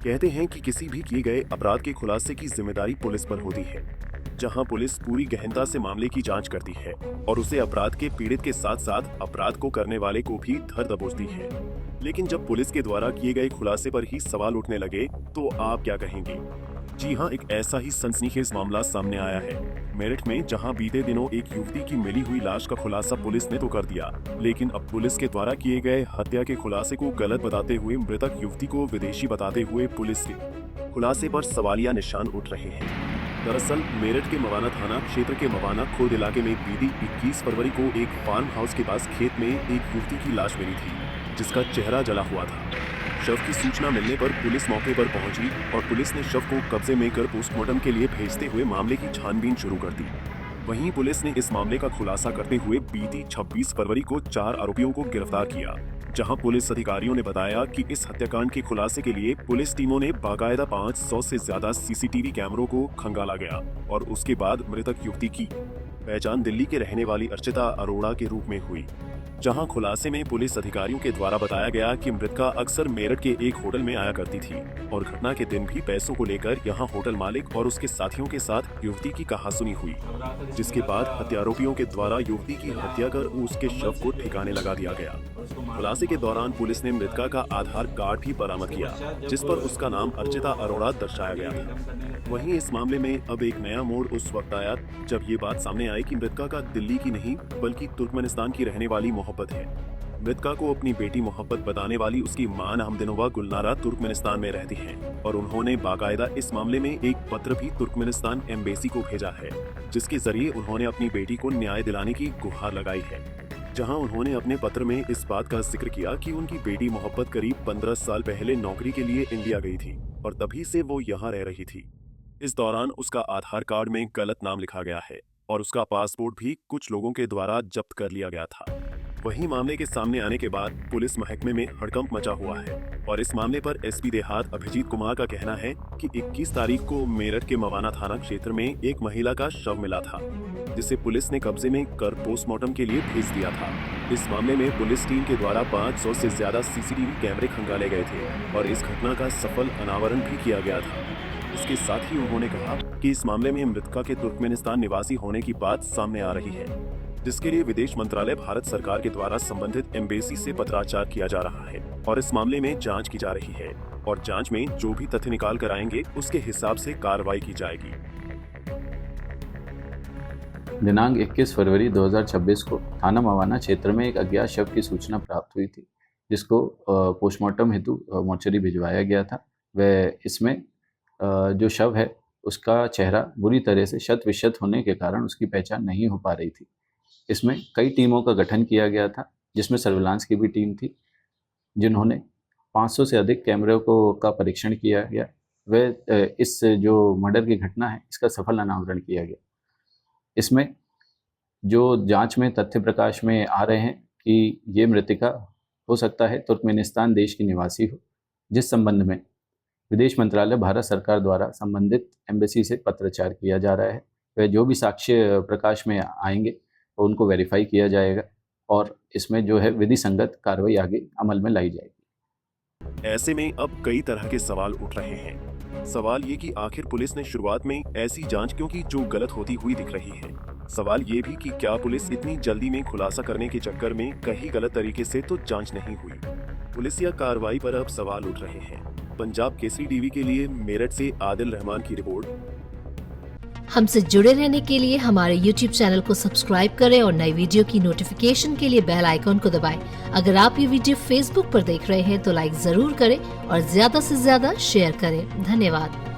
कहते हैं कि किसी भी किए गए अपराध के खुलासे की जिम्मेदारी पुलिस पर होती है, जहां पुलिस पूरी गहनता से मामले की जांच करती है और उसे अपराध के पीड़ित के साथ साथ अपराध को करने वाले को भी धर दबोचती है। लेकिन जब पुलिस के द्वारा किए गए खुलासे पर ही सवाल उठने लगे तो आप क्या कहेंगे? जी हाँ, एक ऐसा ही सनसनीखेज मामला सामने आया है मेरठ में, जहां बीते दिनों एक युवती की मिली हुई लाश का खुलासा पुलिस ने तो कर दिया, लेकिन अब पुलिस के द्वारा किए गए हत्या के खुलासे को गलत बताते हुए मृतक युवती को विदेशी बताते हुए पुलिस के खुलासे पर सवालिया निशान उठ रहे हैं। दरअसल मेरठ के मवाना थाना क्षेत्र के मवाना खुर्द इलाके में बीती 21 फरवरी को एक फार्म हाउस के पास खेत में एक युवती की लाश मिली थी, जिसका चेहरा जला हुआ था। शव की सूचना मिलने पर पुलिस मौके पर पहुंची और पुलिस ने शव को कब्जे में कर पोस्टमार्टम के लिए भेजते हुए मामले की छानबीन शुरू कर दी। वहीं पुलिस ने इस मामले का खुलासा करते हुए बीती 26 फरवरी को 4 आरोपियों को गिरफ्तार किया, जहां पुलिस अधिकारियों ने बताया कि इस हत्याकांड के खुलासे के लिए पुलिस टीमों ने बाकायदा 500 से ज्यादा सीसीटीवी कैमरों को खंगाला गया और उसके बाद मृतक युवती की पहचान दिल्ली के रहने वाली अर्चिता अरोड़ा के रूप में हुई, जहां खुलासे में पुलिस अधिकारियों के द्वारा बताया गया कि मृतका अक्सर मेरठ के एक होटल में आया करती थी और घटना के दिन भी पैसों को लेकर यहां होटल मालिक और उसके साथियों के साथ युवती की कहासुनी हुई, जिसके बाद हत्यारोपियों के द्वारा युवती की हत्या कर उसके शव को ठिकाने लगा दिया गया। खुलासे के दौरान पुलिस ने मृतका का आधार कार्ड भी बरामद किया, जिस पर उसका नाम अर्चिता अरोड़ा दर्शाया गया था। वहीं इस मामले में अब एक नया मोड़ उस वक्त आया जब ये बात सामने आई कि मृतका का दिल्ली की नहीं बल्कि तुर्कमेनिस्तान की रहने वाली मोहब्बत है। मृतका को अपनी बेटी मोहब्बत बताने वाली उसकी मां हमदिनोवा गुलनारा तुर्कमेनिस्तान में रहती हैं और उन्होंने बाकायदा इस मामले में एक पत्र भी तुर्कमेनिस्तान एम्बेसी को भेजा है, जिसके जरिए उन्होंने अपनी बेटी को न्याय दिलाने की गुहार लगाई है। जहां उन्होंने अपने पत्र में इस बात का जिक्र किया कि उनकी बेटी मोहब्बत करीब 15 साल पहले नौकरी के लिए इंडिया गई थी और तभी से वो यहाँ रह रही थी। इस दौरान उसका आधार कार्ड में गलत नाम लिखा गया है और उसका पासपोर्ट भी कुछ लोगों के द्वारा जब्त कर लिया गया था। वहीं मामले के सामने आने के बाद पुलिस महकमे में हड़कंप मचा हुआ है और इस मामले पर एसपी देहात अभिजीत कुमार का कहना है कि 21 तारीख को मेरठ के मवाना थाना क्षेत्र में एक महिला का शव मिला था, जिसे पुलिस ने कब्जे में कर पोस्टमार्टम के लिए भेज दिया था। इस मामले में पुलिस टीम के द्वारा 500 से ज्यादा सीसीटीवी कैमरे खंगाले गए थे और इस घटना का सफल अनावरण भी किया गया था। इसके साथ ही उन्होंने कहा कि इस मामले में मृतका के तुर्कमेनिस्तान निवासी होने की बात सामने आ रही है, जिसके लिए विदेश मंत्रालय भारत सरकार के द्वारा संबंधित एम्बेसी से पत्राचार किया जा रहा है और इस मामले में जांच की जा रही है और जांच में जो भी तथ्य निकाल कर आएंगे उसके हिसाब से कार्रवाई की जाएगी। दिनांक 21 फरवरी 2026 को थाना मवाना क्षेत्र में एक अज्ञात शव की सूचना प्राप्त हुई थी, जिसको पोस्टमार्टम हेतु मोर्चरी भिजवाया गया था। वह इसमें जो शव है उसका चेहरा बुरी तरह से शत विशत होने के कारण उसकी पहचान नहीं हो पा रही थी। इसमें कई टीमों का गठन किया गया था, जिसमें सर्विलांस की भी टीम थी, जिन्होंने 500 से अधिक कैमरों का परीक्षण किया गया। वह इस जो मर्डर की घटना है इसका सफल अनावरण किया गया। इसमें जो जांच में तथ्य प्रकाश में आ रहे हैं कि ये मृतिका हो सकता है तुर्कमेनिस्तान देश की निवासी हो, जिस संबंध में विदेश मंत्रालय भारत सरकार द्वारा संबंधित एम्बेसी से पत्राचार किया जा रहा है। वह जो भी साक्ष्य प्रकाश में आएंगे उनको वेरीफाई किया जाएगा और इसमें जो है विधि संगत कार्रवाई आगे अमल में लाई जाएगी। ऐसे में अब कई तरह के सवाल उठ रहे हैं। सवाल ये कि आखिर पुलिस ने शुरुआत में ऐसी जांच क्यों की जो गलत होती हुई दिख रही है। सवाल ये भी कि क्या पुलिस इतनी जल्दी में खुलासा करने के चक्कर में कहीं गलत तरीके से तो जांच नहीं हुई। पुलिस या कार्रवाई पर अब सवाल उठ रहे हैं। पंजाब केसरी टीवी के लिए मेरठ से आदिल रहमान की रिपोर्ट। हमसे जुड़े रहने के लिए हमारे YouTube चैनल को सब्सक्राइब करें और नई वीडियो की नोटिफिकेशन के लिए बेल आइकॉन को दबाएं। अगर आप ये वीडियो Facebook पर देख रहे हैं तो लाइक जरूर करें और ज्यादा से ज्यादा शेयर करें। धन्यवाद।